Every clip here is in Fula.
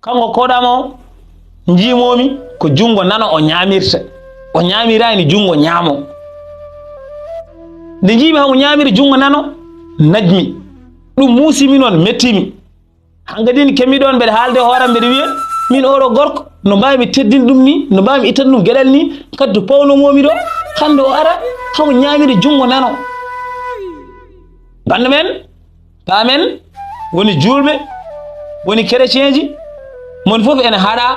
kanko koɗamo jimomi ko Djoungo nano o ñamirta o ñamirani Djoungo ñaamo nde jimi hamo ñamiri Djoungo nano najmi ɗum musimi noon mettimi hangadini kemmi ɗon mbeɗa haalde hooram mbeɗa wiya min oɗo gorko no mbawimi teddin ɗum ni no mbawimi ittande ɗum gueɗal ni kadi to pawnomomi ɗo hande o ara hamo ñamiri Djoungo nano bande men paamen woni julɓe woni chrétien ji mon fof ene haɗa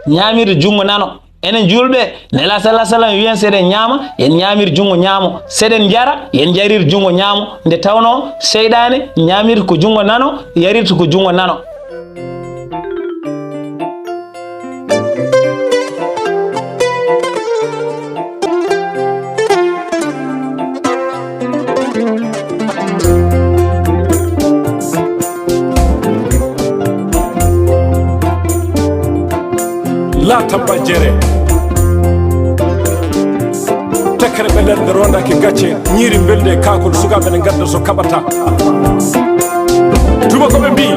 ñamirde Djoungo nano enen julɓe nela sallah sallam wiyen seɗen ñaama yen ñamir Djoungo ñaamo seɗen jara yen jarir Djoungo ñaamo nde tawno seyɗane ñamirta ko Djoungo nano yarirta ko Djoungo nano la tabba jere tekere ɓe nder nde rondaki gacce ñiiri belde e kakol sukaɓe ne gadda so kaɓata tubakoɓe mbi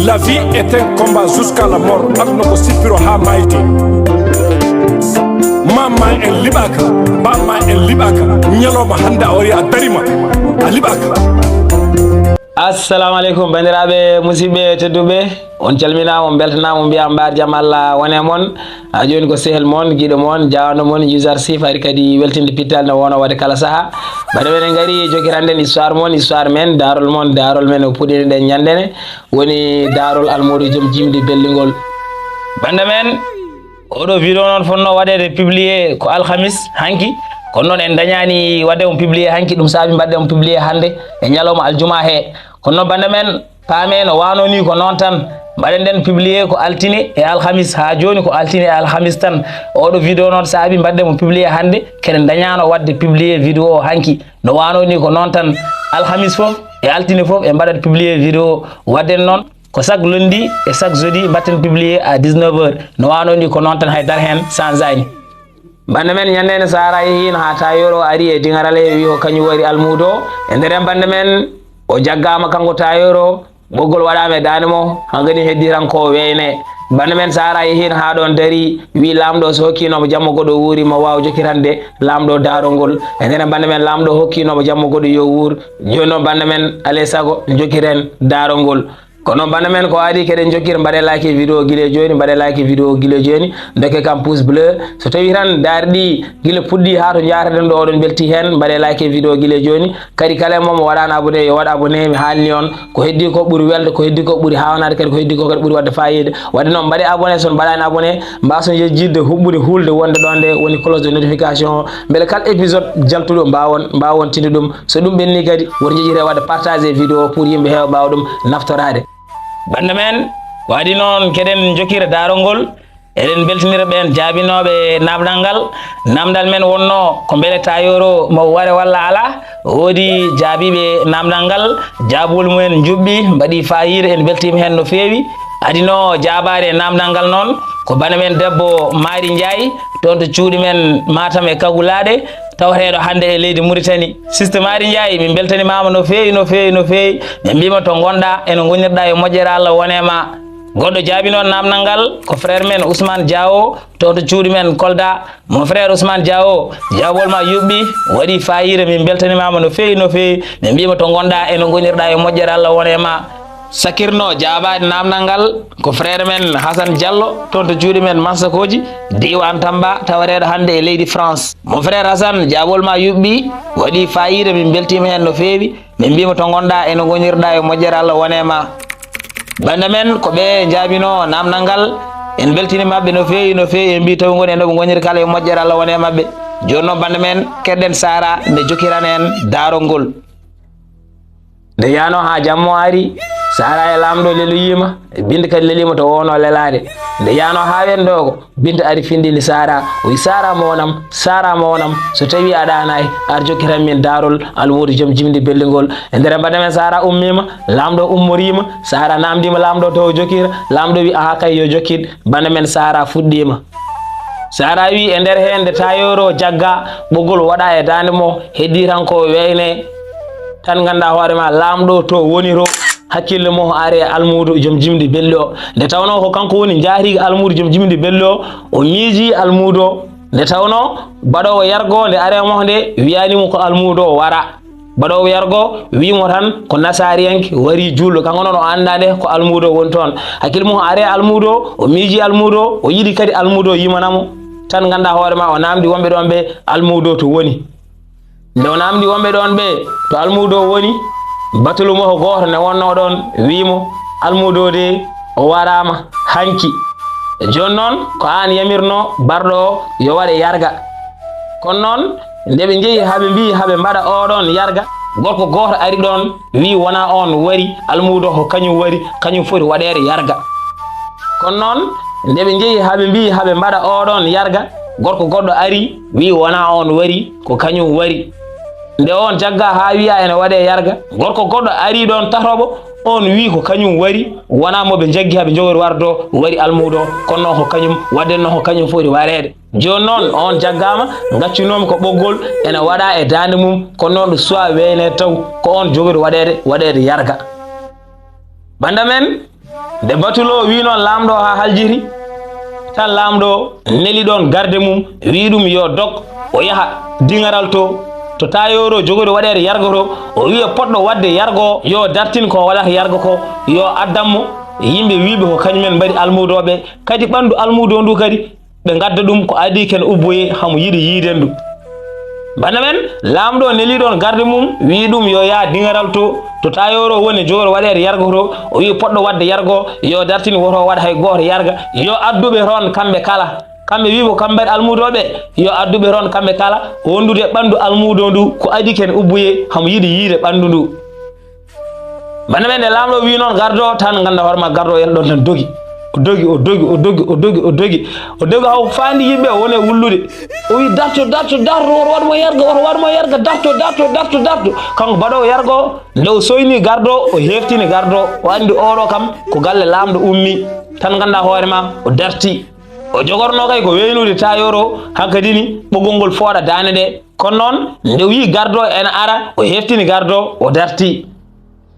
la vie est un combat jusqu'à la mort aduna ko sippiro ha mayde mamma en liɓaka bamma en liɓaka ñalowma hande a wari a darima a liɓaka. assalamu aleykum bandiraɓe musidɓe tedduɓe on calminama on beltanama mbiya mbar jaam Allah wone moon ha joni ko sehel moon guiɗo moon jawano moon YOUZARSIF ari kadi weltinde pittal ne wona wadde kala saaha baɗa men en gaari jokiranden histoire moon histoire men Daarol moon Daarol men o puɗɗini ɗen ñandene woni Daarol almoudo joom jimdi Belngol bande men oɗo vidéo noon fonno waɗede publié ko alhamis hanki kono noon en dañani wadde on publié hanki ɗum saabi mbadde on publié hande e ñalawma aljuma he kono noon bande men paame no wano ni ko noon tan mbaɗen den publié ko altine e alhamis ha joni ko altine e alhamis tan oɗo vidéo noon saabi mbadde mo publié hande kene dañano wadde publié vidéo o hanki no wano ni ko noon tan alhamis fof e altine fof e mbaɗat publié vidéo wadden noon ko chaque lundi et chaque jeudi mbatten publié à 19h no wano ni ko noon tan haydara hen sans ani bande men ñandene sahara yehino ha tayoro ari e dingarale wi ko kañum wari almoudo e nder bande men o jaggama kanko tayoro ɓoggol waɗama e dande mo hangani heddiranko weyne bande men sahara yehino ha ɗon dari wi lamɗo so hokkinomo jamma goɗo wuuri mo wawa jokirande lamɗo Daarol ngol e nder bande men lamɗo hokkinomo jamma goɗo yo wuur joni noon bande men alay saago jokiren Daarol ngol kono bande men ko waɗi keɗen jokkira mbaɗe like vidéo guile joni mbaɗe like vidéo guile joni dokke kam pouce bleu so tawi tan daari ɗi guila puɗɗi ha to jaraɗen ɗo oɗon belti hen mbaɗe like vidéo guile joni kadi kala momo waɗano abonné yo waɗa abonné mi haalni on ko heddi ko ɓuuri welde ko heddi ko ɓuuri hawnade kadi ko heddi ko kadi ɓuuri wadde fayida wadde noon mbaɗe abonné son mbaɗani abonné mbason yejjidde huɓɓude hulde wonde ɗon nde woni cloche de notification beele kala épisode jaltuɗo mbawon tinde ɗum so ɗum ɓenni kadi woto jejjire wadde partagé vidéo pour yimɓe heewa mbawa ɗum naftorade bande men waɗi noon keɗen jokira Daarol ngol eɗen beltinira ɓen jaabinoɓe namdal ngal namdal men wonno ko beele tayoro mo ware walla ala woodi jaabiɓe namdal ngal jaabol mumen juɓɓi mbaɗi fayida en beltima hen no feewi adino jaabade namdal ngal noon ko bane men debbo Mari Ndiaye toon to cuuɗi men Matam e Kagulaɗe tawateɗo hande e leydi Mauritanie Sister Mari Ndiaye min beltanimama no feewi no feewi no feewi min mbima to gonɗa eno gonirɗa e moƴƴere Allah wonema goɗɗo jaabi noon namdal ngal ko frère men Ousmane Diawo to cuuɗi men Kolda mon frère Ousmane Diawo jawol ma yuɓɓi waɗi fayida min beltanimama no feewi no feewi min mbima to gonɗa eno gonirɗa e moƴƴere Allah wonema sakirno jaabade namdal ngal ko frère men Hassan Diallo toon to cuuɗi men Mansakoji diwan Tamba tawareɗo hande e leydi France mon frère Hassan jaabol ma yuɓɓi waɗi fayida min beltima hen no feewi min mbima to gonɗa eno gonirɗa e moƴƴere Allah wonema bande men ko ɓe jaabino namdal ngal en beltini mabɓe no feewi no feewi en mbi tawi goni e noɓe goniri kala e moƴƴere Allah wone mabɓe joni noon bande men keɗɗen sara nde jokiran en Daarol ngol nde yano ha jammo ari sara e lamɗo leloyima binde kadi lelima to wono lelade nde yano ha wen ɗo ko binde ari findini sara o wi sara mo wonam so tawi aɗanayi ar jokkiran min Daarol almoudo joom jimdi Belngol e nder bande men sara ummima lamɗo ummorima sara namdima lamɗo to jokira lamɗo wi aha kay yo jokkid bande men sara fuɗɗima sara wi e nder hen nde tayoro jagga ɓoggol waɗa e dande mo heddi tan ko weyne tan ganda hoorema lamɗo to woni to hakkille mo are almudo jom jimdi bello nde tawno ko kanko woni jaari almudo jom jimdi bello o miiji almudo nde tawno baɗowo yargo nde are mo nde wiyanimo ko almudo wara baɗowo yargo wimo tan ko nasariyanke wari julɗo kanko noon o andade ko almudo woni toon hakkille mo are almudo o miiji almudo o yiɗi kadi almudo yimanamo tan ganda hoorema o namdi wonɓe ɗon ɓe almudo to woni nde o namdi wonɓe ɗon ɓe to almudo woni batulu mo ko goto ne wonno ɗon wimo almudo de o warama hanki joni noon ko an yamirno barɗo yo waɗe yarga kono noon nde ɓe jeehi haɓe mbi haɓe mbaɗa oɗon yarga gorko goto ari ɗon wi wona on wari almudo ko kañum wari kañum foti waɗede yarga kono noon nde ɓe jeehi haɓe mbi haɓe mbaɗa oɗon yarga gorko goɗɗo ari wi wona on wari ko kañum wari nde on jagga ha wiya ene waɗe yarga gorko goɗɗo ari ɗon tatoɓo on wi ko kañum wari wona moɓe jaggi haɓe jogori wardo wari almudo kono noon ko kañum waddenno ko kañum foti waɗede joni noon on jaggama gaccinomi ko ɓoggol ene waɗa e dande mum kono noon ɗo suwa weyne taw ko on jogori waɗede yarga banda men nde batulo wi noon lamɗo ha haljiri tan lamɗo neli ɗon garde mum wi ɗum yo dog o yaha dingaral to tayoro jogori waɗede yargo to o wiya poɗɗo wadde yargo yo dartin ko waɗata yargo ko yo addanmo yimɓe wiɓe ko kañumen mbaɗi almudoɓe kadi ɓandu almudo ndu kadi ɓe gadda ɗum ko adi ken ubboye hamo yiɗi yiiden ndu bana men lamɗo neli ɗon garde mum wi ɗum yo yaa dingaral to tayoro woni jogori waɗede yargo to o wi poɗɗo wadde yargo yo dartin woto waɗa hay goto yarga yo adduɓe toon kamɓe kala kamɓe wibo kamɓe almudoɓe yo adduɓe toon kamɓe kala wondude ɓandu almudo ndu ko adi ken ubboye hamo yiɗi yiide ɓandu ndu bana men nde lamɗo wi noon gardo tan ganda hoorema gardo en ɗon tan dogi o dogi haw fandi yimɓe o woni wullude o wi darto woto waɗmo yarga darto kanko baɗowo yargo nde o soyni gardo o heftini gardo o andi oɗo kam ko galle lamɗo ummi tan ganda hoorema o darti o jogorno kay ko weynude tayoro hankadini ɓoggol ngol fooɗa dane ɗe kono noon nde wi gardo ene ara o heftini gardo o darti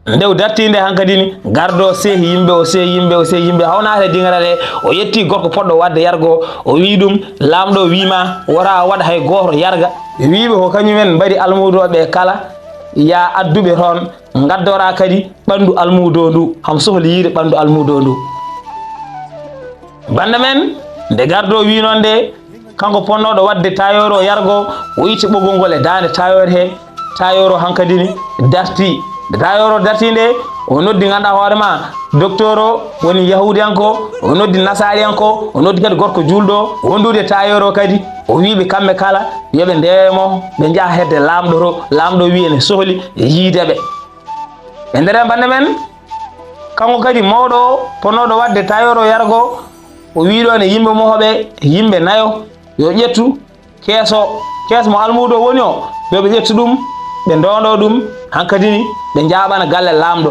nde o darti nde hankadini gardo sehi yimɓe hawnate dingara ɗe o yetti gorko poɗɗo wadde yargo o wi ɗum lamɗo wima wota waɗa hay goto yarga wiɓe ko kañumen mbaɗi almudoɓe kala ya adduɓe toon gaddora kadi ɓandu almudo ndu ham sohli yiide ɓandu almudo ndu banda men nde gardo wi noon nde kanko ponnoɗo wadde tayoro yargo o itti ɓoggol ngol e dande tayoro he tayoro hankadini darti nde tayoro darti nde o noddi ganduɗa hoorema docteur o woni yahudiyanko o noddi nasariyanko o noddi kadi gorko julɗo wondude tayoro kadi o wiɓe kamɓe kala yoɓe ndemo ɓe jaaha hedde lamɗo wi ene sohli yiideɓe e nder bande men kanko kadi mawɗo ponnoɗo wadde tayoro yargo o wiɗo ne yimɓe mohoɓe yimɓe nayo yo ƴettu keeso mo almudo woni o yoɓe ƴettu ɗum ɓe ndondo ɗum hankadini ɓe jaɓana galle lamɗo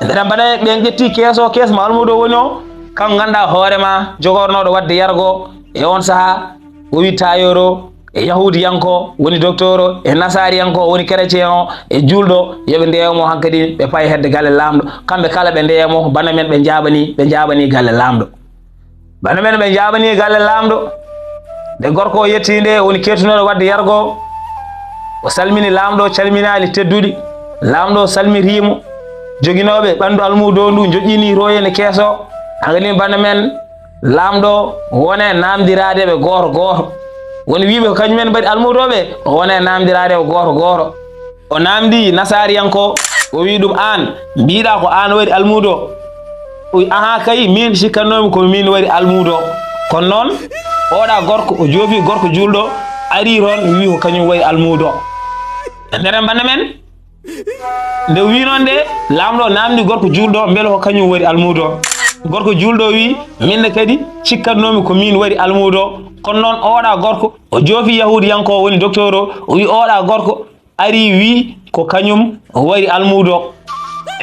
e nder mbaɗa ɓen ƴetti keeso mo almudo woni o kanko ganduɗa hoorema jogornoɗo wadde yargo e on saaha o wi tayoro e yahudiyanko woni docteur o e nasariyanko woni chrétien o e julɗo yoɓe ndeyamo hankadini ɓe payi hedde galle lamɗo kamɓe kala ɓe ndeyamo bana men ɓe jaɓani galle lamɗo bana men ɓe jaɓani galle lamɗo nde gorko o yetti nde woni kettunoɗo wadde yargo o salmini lamɗo calminali tedduɗi lamɗo salmitimo joguinoɓe ɓandu almudo ndu joƴƴini royene keeso hankadini bana men lamɗo wone namdiradeɓe goto woni wiɓe ko kañumen mbaɗi almudoɓe o wone namdiradeɓe goto o namdi nasariyanko o wi ɗum an mbiɗa ko an waɗi almudo o wi aha kay min sikkannomi ko min waɗi almudo kono noon oɗa gorko o joofi gorko julɗo ari toon wi ko kañum waɗi almudo e nder bande men nde wi noon nde lamɗo namdi gorko julɗo beele ko kañum waɗi almudo gorko julɗo wi minne kadi cikkannomi ko min waɗi almudo kono noon oɗa gorko o joofi yahudiyanko woni docteur o wi oɗa gorko ari wi ko kañum waɗi almudo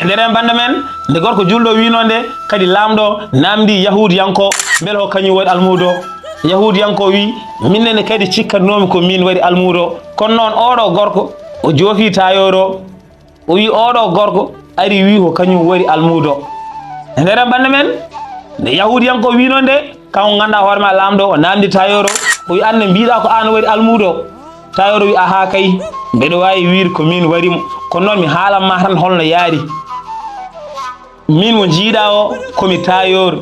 e nder bande men nde gorko julɗo wi noon nde kadi lamɗo namdi yahudiyanko beele ko kañum waɗi almudo yahudiyanko wi minnene kadi cikkannomi ko min waɗi almudo kono noon oɗo gorko o joofi tayoro o wi oɗo gorko ari wi ko kañum wari almudo e nder bande men nde yahudiyanko wino nde kanko ganda hoore ma lamdo o namdi tayoro o wi anne mbiɗa ko an wari almudo tayoro wi aha kay mbeɗo wawi wiide ko min warimo kono noon mi haalanma tan holno yaari min mo jiiɗa o komi tayoro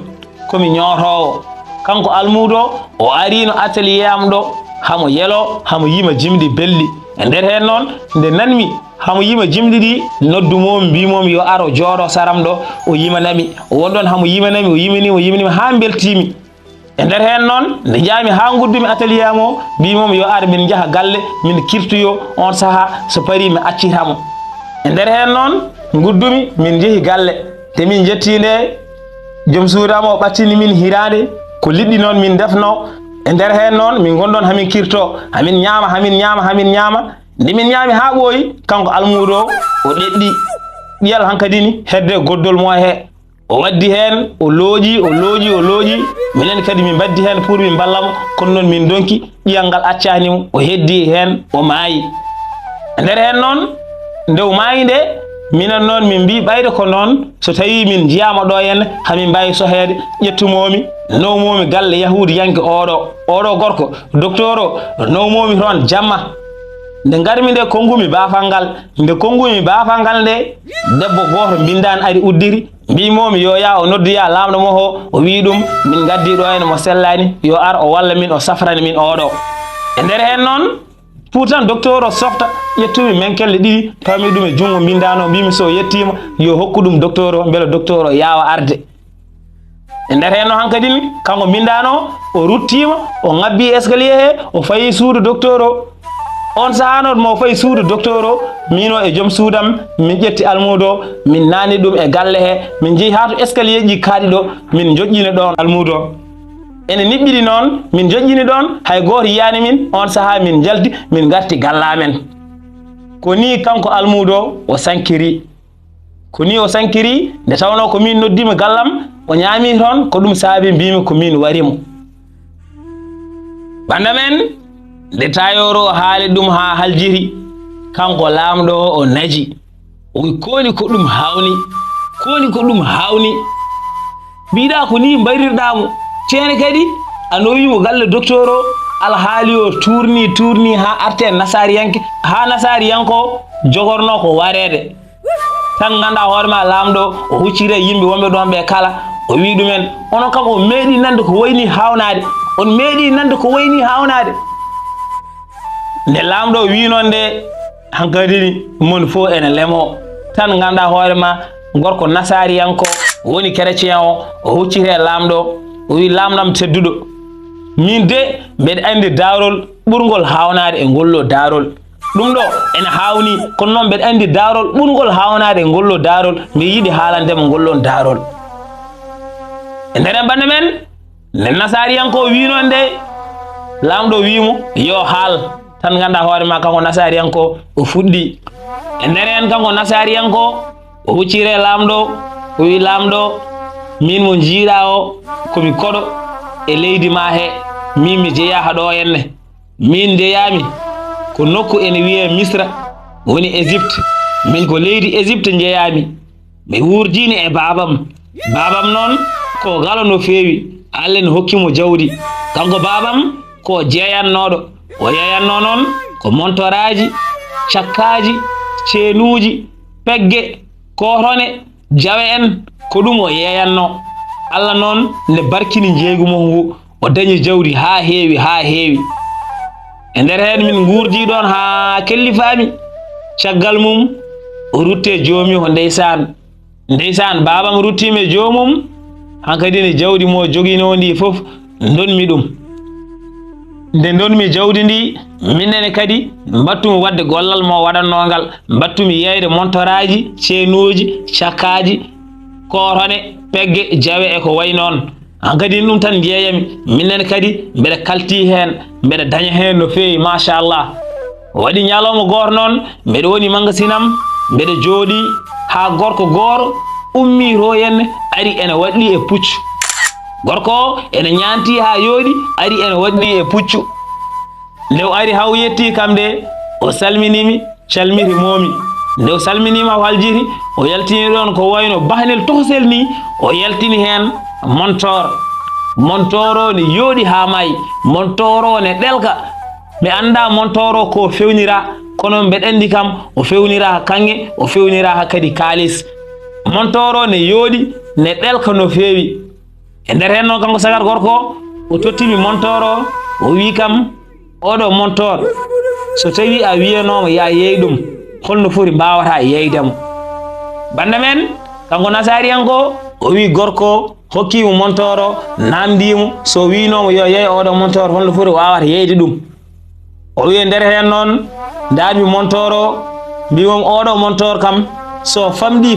komi ñootowo kanko almudo o arino atelier am ɗo hamo yelo hamo yima jimdi belli e nder hen noon nde nanmi hamo yima jimdi ɗi noddumomi mbimomi yo aro jooɗo saram ɗo o yimanami o wonɗon hamo yimanami o yimanima ha beltimi e nder hen noon nde jaami ha guddumi atelier am o mbimomi yo ar min jaaha galle min kirtoyo on saaha so pari mi accitamo e nder hen noon guddumi min jeehi galle te min jetti nde joom suudam o ɓattini min hirande ko liɗɗi noon min defno e nder hen noon min gonɗon hamin kirto hamin ñaama nde min ñaami ha ɓooyi kanko almudo o ɗeɗɗi ɗiyal hankadi ni hedde goddol mo he o waddi hen o looƴi minen kadi min baddi hen pour min ballamo kono noon min donki ɗiyal ngal accanimo o heddi hen o maayi e nder hen noon nde o maayi nde minen noon min mbi ɓayde ko noon so tawi min jiyama ɗo henne hamin mbawi sohede ƴettumomi nawmomi galle yahudi yanke oɗo gorko docteur o nawmomi toon jamma nde garmi nde konngumi baafal ngal nde debbo goto mbindani ari uddiri mbimomi yo ya o noddoya lamɗo mo o wi ɗum min gaddi ɗo henne mo sellani yo ar o walla min o safrani min oɗo e nder hen noon pourtant docteur o softa ƴettumi menkelle ɗiɗi tawmi ɗum e jungo mbindano mbimi so yettima yo hokku ɗum docteur o beele docteur o yawa arde e nder hen no hankadi ni kanko mbindano o ruttima o ngabbi escalier he o fayi suudu docteur o on sahano mo fayi suudu docteur o mino e joom suudam min ƴetti almudo min nani ɗum e galle he min jeehi ha to escalier ji kaaɗi ɗo min joƴƴini ɗon almudo ene niɓɓiɗi noon min joƴƴini ɗon hay goto yiyani min on saaha min jaldi min garti gallamen ko ni kanko almudo o sankiri nde tawno ko min noddima gallam o ñaami toon ko ɗum saabi mbimi ko min warimo banda men nde tayoro haali ɗum ha haljiri kanko lamɗo o naji o wi koni ko ɗum hawni mbiɗa ko ni mbayrirɗamo ceene kadi a nowimo galle docteur o alhaali o tourni ha arte nasariyanko jogorno ko warede tan ganda hoore ma lamɗo o huccire yimɓe wonɓe ɗon ɓe kala o wi ɗumen onon kam o meeɗi nande ko wayni hawnade nde lamɗo wi noon nde hankadini mon fof ene lemo tan ganda hoore ma gorko nasariyanko woni chrétien o huccire lamɗo o wi lamɗam tedduɗo min de mbeɗa andi daarol ɓurgol hawnade e ngollo daarol ɗum ɗo ene hawni kono noon mbeɗa andi daarol ɓurgol hawnade e ngollo daarol mi yiiɗi haalandema ngollon daarol e nder bande men nde nasariyanko wino nde lamɗo wimo yo haal tan ganda hoore ma kanko nasariyanko o fuɗɗi e nder hen kanko nasariyanko o huccire lamɗo o wi lamɗo min mo jiiɗa o komi koɗo e leydi ma he min mi jeeya ɗo henne min jeeyami ko nokku ene wiye misra woni Égypte min ko leydi Égypte jeeyami mi wurdini e babam noon ko galo no feewi Allah ne hokkimo jawdi kanko babam ko jeeyannoɗo o yeeyanno noon ko montoraji cakkaji ceenuji pegge korone jawe en ko ɗum o yeeyanno Allah noon nde barkini jeeygu mo ngu o dañi jawdi ha heewi e nder hen min gurdi ɗon ha kellifami caggal mum o rutte joomi o ndeysan babam ruttime joomum hankadi ne jawdi mo jogino ndi fof donmi ɗum nde donmi jawdi ndi minene kadi battumi wadde gollal mo waɗannogal battumi yeyde montoraji ceenuji cakkaji korone pegge jawe e ko way noon hankadi ɗum tan jeeyami minene kadi mbeɗa kalti hen mbeɗa daña hen no feewi machallah waɗi ñalawma goto noon mbeɗa woni magasinam mbeɗa jooɗi ha gorko gooro ummi to henne ari ene waɗɗi e puccu gorko ene ñanti ha yooɗi ari ene waɗɗi e puccu nde o ari haw yetti kam de o salminimi calmiri momi nde o salminima o haljiri o yaltini ɗon ko wayno bahnel tohsel ni o yaltini hen montoro ne yooɗi ha mayi montoro ne ɗelka mi anda montoro ko fewnira kono mbeɗa andi kam o fewnira ha kange o fewnira ha kadi kalis montoro ne yooɗi ne ɗelka no feewi e nder hen noon kanko sagar gorko o tottimi montoro o wi kam oɗo montor so tawi a wiyanoma ya yeey ɗum holno foti mbawata yeydemo banda men kanko nasariyanko o wi gorko hokkimo montoro namdimo so winomo yo yeey oɗo montor holno foti wawata yeyde ɗum o wi nder hen noon darmi montoro mbimom oɗo montor kam so famɗi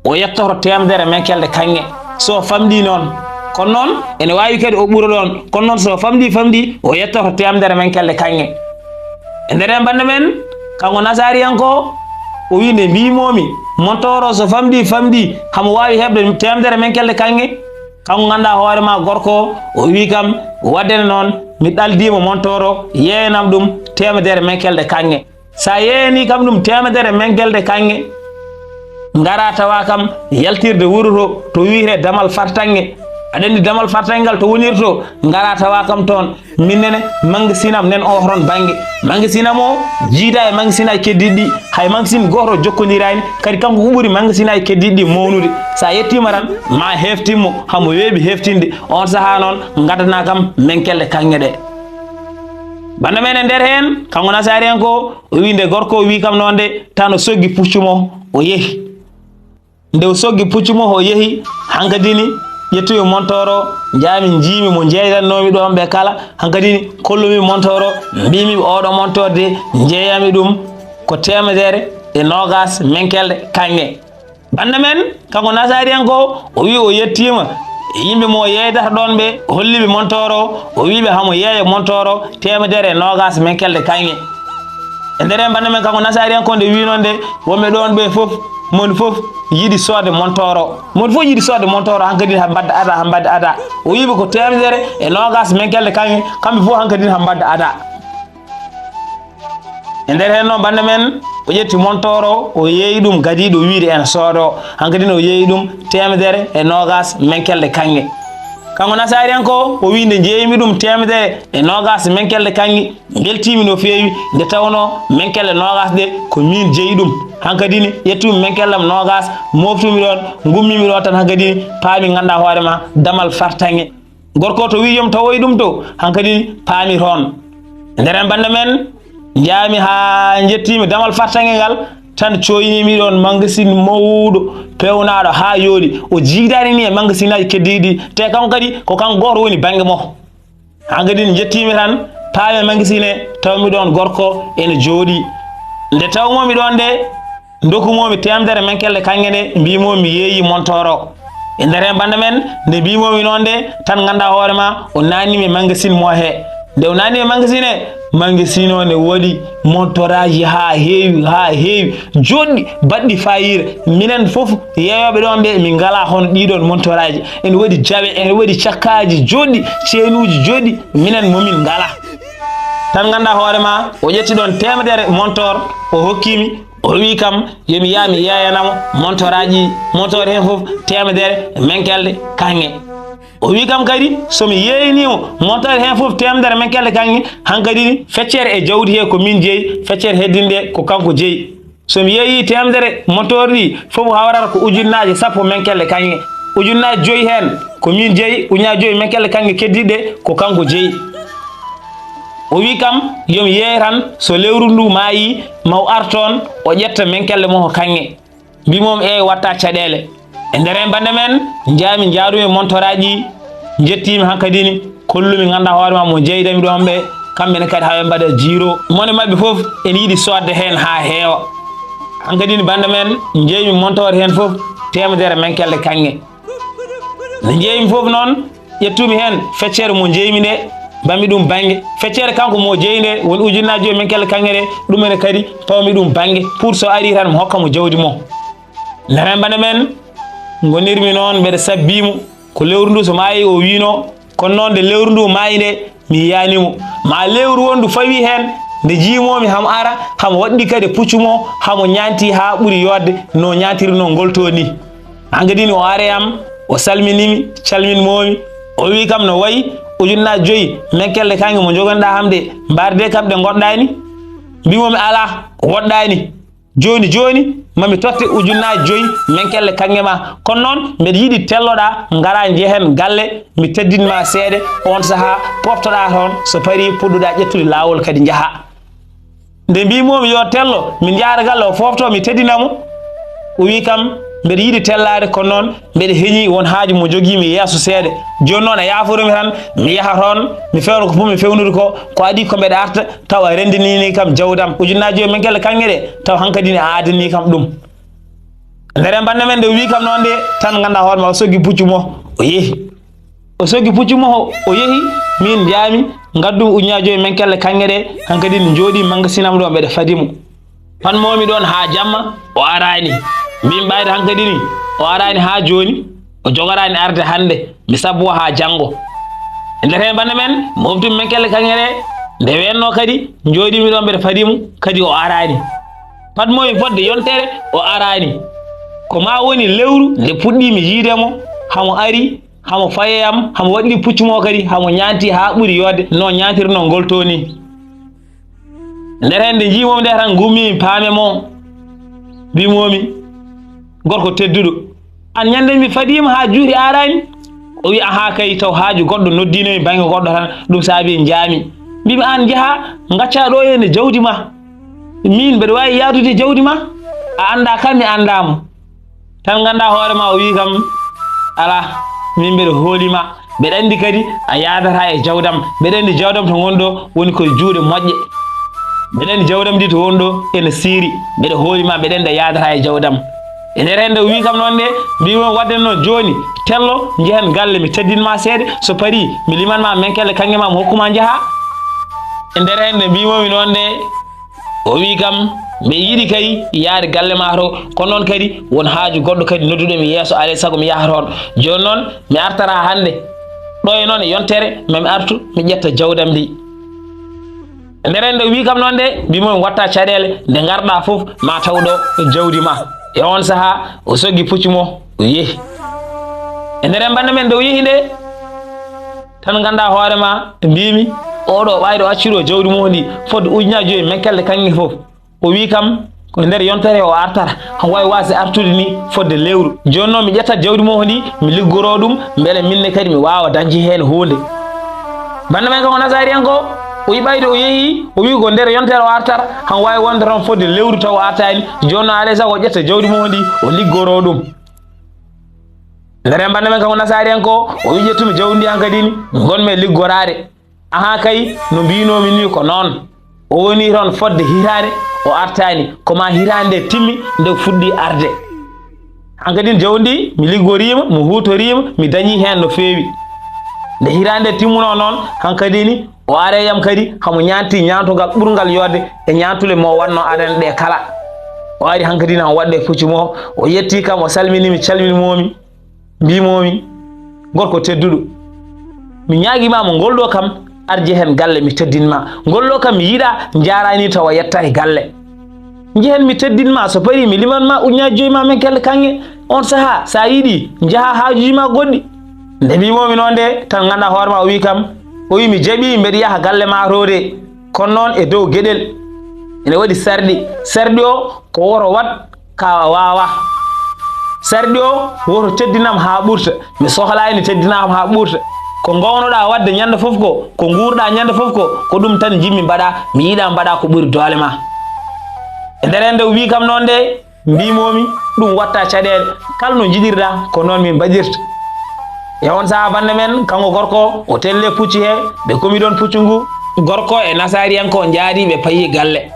o yettoto temedere menkelde kanŋe so famɗi noon kono noon ene wawi kadi o ɓuura ɗon kono noon so famɗi o yettoto temedere menkelde kanŋe e nder hen bande men kanko nasariyanko o wi nde mbimomi montoro so famɗi hamo wawi heɓde temedere menkelde kanŋe kanko ganduɗa hoorema gorko o wi kam waddene noon mi ɗaldima montoro yeyanam ɗum temedere menkelde kanŋe sa yeyani kam ɗum temedere menkelde kanŋe ngara tawa kam yaltirde wuuro to wiyete damal fartange aɗa andi damal fartange ngal to woniri to ngara tawa kam toon minnene magasinam nen o toon banggue magasinam o jiida e magasinaji keddiɗi hay magasin goto jokkodirani kadi kanko ko ɓuuri magasinaji keddiɗi mawnude sa yettima tan ma heftimmo hamo weeɓi heftinde on saaha noon gaddana kam menkelde kanŋe ɗe banda men e nder hen kanko nasari en ko o wi nde gorko o wi kam noon de tan o soggi puccumo o yeehi nde o soggi puccumo o yeehi hankadini ƴettomi montoro jami jiimi mo jeeyatnomi ɗon ɓe kala hankadini kollumi montoro mbimi oɗo montoro de jeeyami ɗum ko temedere e nogas menkelde kanŋe banda men kanko nasari en ko o wi o yettima yimɓe mo yeydata ɗon ɓe holliɓe montoro o wiɓe hamo yeeya montoro temedere e nogas menkelde kanŋe e nder hen banda men kanko nasari en ko nde wi noon de wonɓe ɗon ɓe foof mon foof yiɗi soode montoro mon foof yiɗi soode montoro hankadini ha mbadda ada o wiɓe ko temedere e nogas menkelde kanŋe kamɓe foof hankadini ha mbadda ada e nder hen noon banda men o ƴetti montoro o yeeyi ɗum gadiɗo wiide en soodo hankadini o yeeyi ɗum temedere e nogas menkelde kanŋe kanko nasari en ko o wi nde jeeyimi ɗum temedere e nogas menkelde kanŋe beltimi no feewi nde tawno menkelde nogas ɗe ko min jeeyi ɗum hankadini ƴettumi menkellam nogas moftumi ɗon gummimi ɗon tan hankadini paami ganduɗa hoorema damal fartange gorko to wi yom tawoyi ɗum to hankadini paami toon nder hen banda men jaami ha jettimi damal fartange ngal tan coynimi ɗon magasin mawɗo pewnaɗo ha yooɗi o jiidani ni e magasin aji keddiɗi te kanko kadi ko kanko goto woni banggue mo hankadini jettimi tan paami magasin e tawmi ɗon gorko ene jooɗi nde tawmomi ɗon nde dokumomi temedere menkelde kanŋe ɗe mbimomi yeeyi montoro e nder hen banda men nde mbimomi noon de tan ganduɗa hoorema o nannimi magasin mo he nde o nannimi magasin e magasin o ne waɗi montoraji ha heewi joɗɗi baɗɗi fayida minen foof yeeyoɓe ɗon ɓe min ngala hono ɗiɗon montoraji ene waɗi jaɓe ene waɗi cakkaji joɗɗi ceenuji joɗɗi minen momin ngala tan ganduɗa hoorema o ƴetti ɗon temedere montor o hokkimi o wi kam yomi yaha mi yeeyanamo montor hen foof temedere menkelde kanŋe o wi kam kadi somi yeeyanimo montor hen foof temedere menkelde kanŋe hankadini feccere e jawdi he ko min jeeyi feccere heddinde ko kanko jeeyi somi yeeyi temedere montor ɗi foof hawrata ko ujunnaje sappo menkelde kanŋe ujunnaje joyyi hen ko min jeeyi ujunnaje joyyi menkelde kanŋe keddiɗe ko kanko jeeyi o wi kam yomi yeeya tan so lewru ndu maayi maw arton o ƴetta menkelde mo ko kanŋe mbimom watta caɗele e nder hen bande men jaami jaadumi montoraji jettimi hankadini kollumi ganduɗa hoorema mo jeeydami ɗon ɓe kamɓene kadi haɓe mbaɗa jiro mone mabɓe foof ene yiiɗi sodde hen ha heewa hankadini bande men jeeymi montore hen foof temedere menkelde kanŋe nde jeeymi foof noon ƴettumi hen feccere mo jeeymi nde bammi ɗum banggue feccere kanko mo jeeyi nde woni ujunnaje joyi menkelde kanŋe ɗe ɗumene kadi pawmi ɗum banggue pour so ari tan mi hokkamo jawdi mo nder hen bande men gonirmi noon mbeɗa sabbimo ko lewru ndu so maayi o wino kono noon nde lewru ndu maayi nde mi yiyanimo ma lewru wondu fawi hen nde jiimomi hamo ara hamo waɗɗi kadi puccumo hamo ñanti ha ɓuuri yodde no ñantirno ngolto ni hangadini o are yam o salminimi calminmomi o wi kam no wayi ujunnaje 5 menkelle kange mo jogonɗa hamde mbarde kam ɗe goɗɗani mbimomi ala woɗɗani joni mami totte ujunnaje 5 menkelle kange ma kono noon mbeɗa yiiɗi telloɗa ngara jehen galle mi teddinma seeɗa on saaha poftoɗa toon so pari puɗɗuɗa ƴettude lawol kadi jaaha nde mbimomi yo tello min jaara galle o fofto mi teddinamo o wi kam mbeɗa yiiɗi tellade kono noon mbeɗa heeñi won haaju mo joguimi yeeso seeɗa joni noon a yaforumi tan mi yaha toon mi fewno ko fof mi fewnude ko adi ko mbeɗa arta taw a rendinini kam jawdam ujunnaje 5 menkelle kange ɗe taw hankadine a adani kam ɗum ndere bande men nde wi kam noon de tan ganda hoorema o sogui puccumo o yeehi o sogui puccumo o yeehi min jaami gaddum ujunnaje 5 menkelle kange ɗe hankadine jooɗi magasinam ɗo mbeɗa fadimo panmomi ɗon ha jamma o arani min ɓayde hankadini o arani ha joni o jogorani arde hande mi sabbo ha janggo nder bande men moftumi menkelle kange ɗe nde wenno kadi jooɗimi ɗon mbeɗa fadimo kadi o arani patmomi fodde yontere o arani ko ma woni lewru nde puɗɗimi yiidemo hamo ari hamo fayeyam hamo waɗɗi puccumo kadi hamo ñanti ha ɓuuri yodde no ñantirno ngolto ni nder hen nde jimomi nde tan gummimi paamemo mbimomi gorko tedduɗo an ñande mi fadima ha juuti arani o wi aha kay taw haaju goɗɗo noddinomi banggue goɗɗo tan ɗum saabi jaami mbimi an jaaha gacca ɗo henne jawdi ma min mbeɗa wawi yaadude jawdi ma a anda kam mi andamo tan ganda hoorema o wi kam ala min mbeɗa hoolima mbeɗa andi kadi a yadata e jawdam mbeɗa andi jawdam to gonɗo woni koye juuɗe moƴƴe mbeɗa andi jawdam ndi to wonɗo ene siiri mbeɗa hoolima mbeɗa andi a yadata e jawdam e nder hende o wi kam noon de mbimo wadde noon joni tello jehen galle mi teddinma seeɗa so pari mi limanma menkelle kange ma mi hokkuma jaaha e nder hende mbimomi noon de o wi kam mi yiɗi kay yaade galle ma to kono noon kadi won haaju goɗɗo kadi nodduɗomi yeeso alay saago mi yaha toon joni noon mi artara hande ɗo e noon e yontere mami artu mi ƴetta jawdam ndi e nder hende o wi kam noon de mbimomi watta caɗele nde garɗa foof ma tawɗo jawdi ma e on saaha o sogui puccumo o yeehi e nder bande men nde o yeehi nde tan ganda hoorema mbimi oɗo ɓayɗo acciro jawdi mum ndi fodde ujunnaje 5 menkelle kange foof o wi kam ko nder yontere o artata han wawi wasi artude ni fodde lewru joni noon mi ƴettat jawdi mum ndi mi liggoro ɗum beele minne kadi mi wawa dañde hen hunde bande men kam o nasari en ko o wi ɓayde o yeehi o wi ko nder yontere o artata han wawi wonde toon fodde lewru taw o artani joni noon alay saago o ƴetta jawdi mum ndi o liggoro ɗum nder bande men kam o nasari en ko o wi ƴettumi jawdi ndi hankadini gonmi liggorade aha kay no mbinomi ni ko noon o woni toon fodde hitande o artani koma hitande nde timmi nde fuɗɗi arde hankadin jawdi mi liggorima mi hutorima mi dañi hen no fewi nde hitande timmuno noon hankadini o are yam kadi hamo ñanti ñantogal ɓurgal yodde e ñantule mo wanno aɗane ɗe kala o ari hankadini hamo waɗɗe puccumo o yetti kam o salminimi calminmomi mbimomi gorko tedduɗo mi ñaguimama ngolɗo kam arje hen galle mi teddinma ngolɗo kam mi yiiɗa jarani tawa yetta e galle jehen mi teddinma so pari mi limanma ujunnaje 5 ma menkelle kange on saaha sa yiiɗi jaaha haajuji ma goɗɗi nde mbimomi noon de tan ganda hoorema o wi kam o wi mi jaaɓi mbeɗa yaaha galle ma tode kono noon e dow gueɗel ene waɗi sarɗi o ko woto wat ka wawa sarɗi o woto teddinam ha ɓurta mi sohlani teddinama ha ɓurta ko gownoɗa wadde ñande foof ko guurɗa ñande foof ko ɗum tan jimmi mbaɗa mi yiiɗa mbaɗa ko ɓuuri doole ma e nder hende o wi kam noon de mbimomi ɗum watta caɗele kala no jiɗirɗa ko noon min mbaɗirta e on saaha bande men kanko gorko o telle pucci he ɓe komi ɗon puccu ngu gorko e nasariyanko jaari ɓe payi galle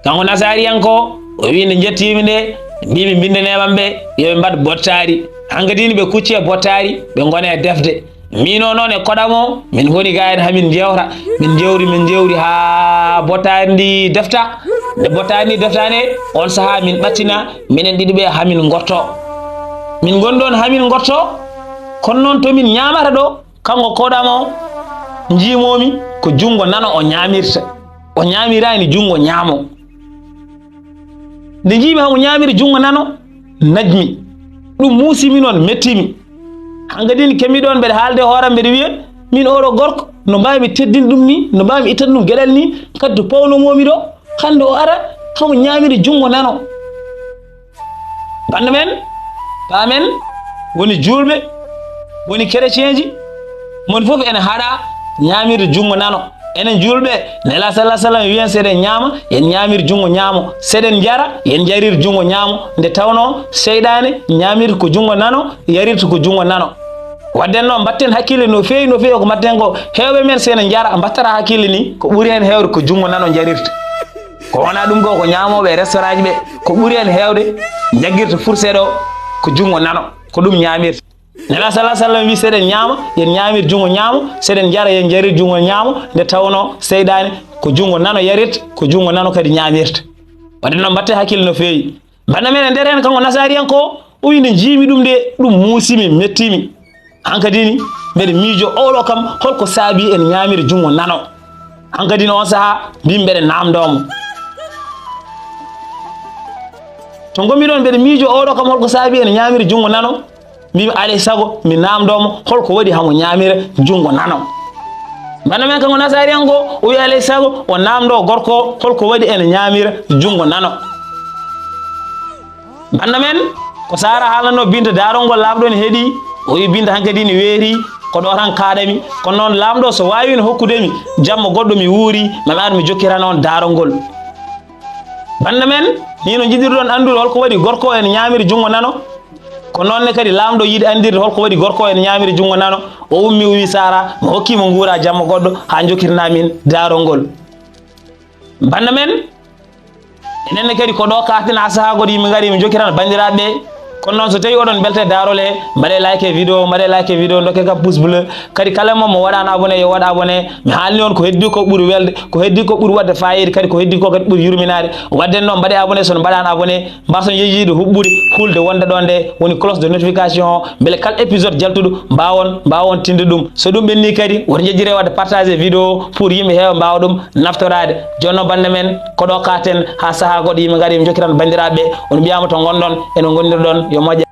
kanko nasariyanko o wi nde jettimi nde mbimi bindanemam ɓe yoɓe mbad bottari hangadini ɓe kucci e bottari ɓe gone e defde mino noon e koɗamo min goni ga en hamin jewta min jewri ha bottari ndi defta nde bottari ndi deftane on saaha min ɓattina minen ɗiɗi ɓe hamin gotto min goni ɗon hamin gotto kono noon tomin ñamata ɗo kanko koɗamo jimomi ko Djoungo Nano o ñamirta o ñamirani jungo ñaamo nde jiimi hamo ñamiri jungo nano najmi ɗum muusimi noon mettimi hangadini kemmiɗon mbeɗa haalde hooram mbeɗa wiya min oɗo gorko no mbawimi teddin ɗum ni no mbawimi ittata ɗum gueɗal ni kadi to pawnomomi ɗo hande o ara hamo ñamiri jungo nano bande men paamen woni julɓe woni chrétien ji mon fof ene haɗa ñamirde jungo nano enen julɓe nela sallah sallam wiyen seɗen ñaama yen ñamir jungo ñaamo seɗen jara yen jarir jungo ñaamo nde tawno seyɗane ñamirta ko jungo nano yarirta ko jungo nano wadden noon mbatten hakkille no feewi ko mbatten ko hewɓe men sene jara mbattata hakkille ni ko ɓuuri hen hewde ko jungo nano jarirta ko wona ɗum ko ñamoɓe restaurant ji ɓe ko ɓuuri hen hewde jaggirta fourchette o ko jungo nano ko ɗum ñamirta nela sallah sallam wi seɗen ñaama yen ñamir jungo ñaamo seɗen jara yen jarir jungo ñaamo nde tawno seyɗani ko jungo nano yarirta ko jungo nano kadi ñamirta wadde noon mbatte hakkille no feewi banda men e nder hen kanko nasari en ko o wi nde jiimi ɗum de ɗum muusimi mettimi hankadini mbeɗa miijo oɗo kam holko saabi en ñamiri jungo nano hankadini on saaha mbimi mbeɗa namdomo to gomi ɗon mbeɗa miijo oɗo kam holko saabi en ñamiri jungo nano mbimi alay sago mi namdomo holko waɗi hamo ñamira jungo nano banda men kanko nasari en ko o wi alay sago o namdo gorko holko waɗi en ñamira jungo nano banda men ko sara haalanno binta Daarol ngol laamɗo ne heeɗi o wi binta hankadi ne weeri ko ɗo tan kaaɗami kono noon laamɗo so wawi no hokkudemi jamma goɗɗo mi wuuri mami ar mi jokkirana on Daarol ngol banda men ni no jiɗirɗon andude holko waɗi gorko en ñamiri jungo nano ko noonne kadi laamɗo yiɗi andirde holko waɗi gorko en ñamiri jungo nano o ummi o wi sara mi hokkimo guura jamma goɗɗo ha jokkirnamin Daarol ngol banda men enenne kadi ko ɗo katina ha saaha goɗo yimɓe gaari mi jokkirana bandiraɓe kono noon so tawi oɗon belte Daarol he mbaɗe like vidéo dokke kam pouce bleu kadi kala mo waɗano abonné yo waɗa abonné mi haalni on ko heddi ko ɓuuri welde ko heddi ko ɓuuri wadde fayida kadi ko heddi ko kadi ɓuuri yurminade wadden noon mbaɗe abonné sono mbaɗano abonné mbason yeejiide huɓɓude hulde wonde ɗon nde woni cloche de notification o beele kala épisode jaltuɗo mbawon tinde ɗum so ɗum ɓenni kadi woto jejjire wadde partager vidéo pour yimɓe heewa mbawa ɗum naftorade joni noon bande men ko ɗo katen ha saaha goɗɗo yimɓe gaari mi jokkiran bandiraɓe on mbiyama to gonɗon eno gonirɗon yo moƴƴa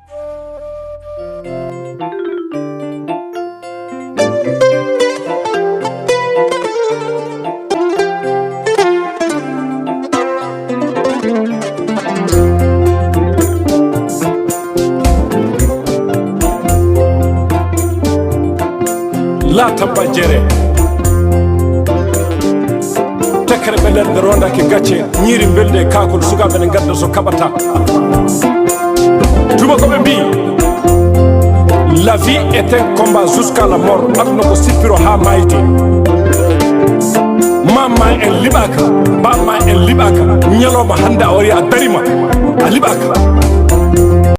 la tabba jere tekere ɓelerde rondake gacce ñiiri belde kakol sukaɓe ne gadda so kaɓata tubakoɓe mbi la vie est un combat jusqu'à la mort aduna ko sippiro ha mayde mamma en liɓaka bamma en liɓaka ñalawma hande a wari a darima a liɓaka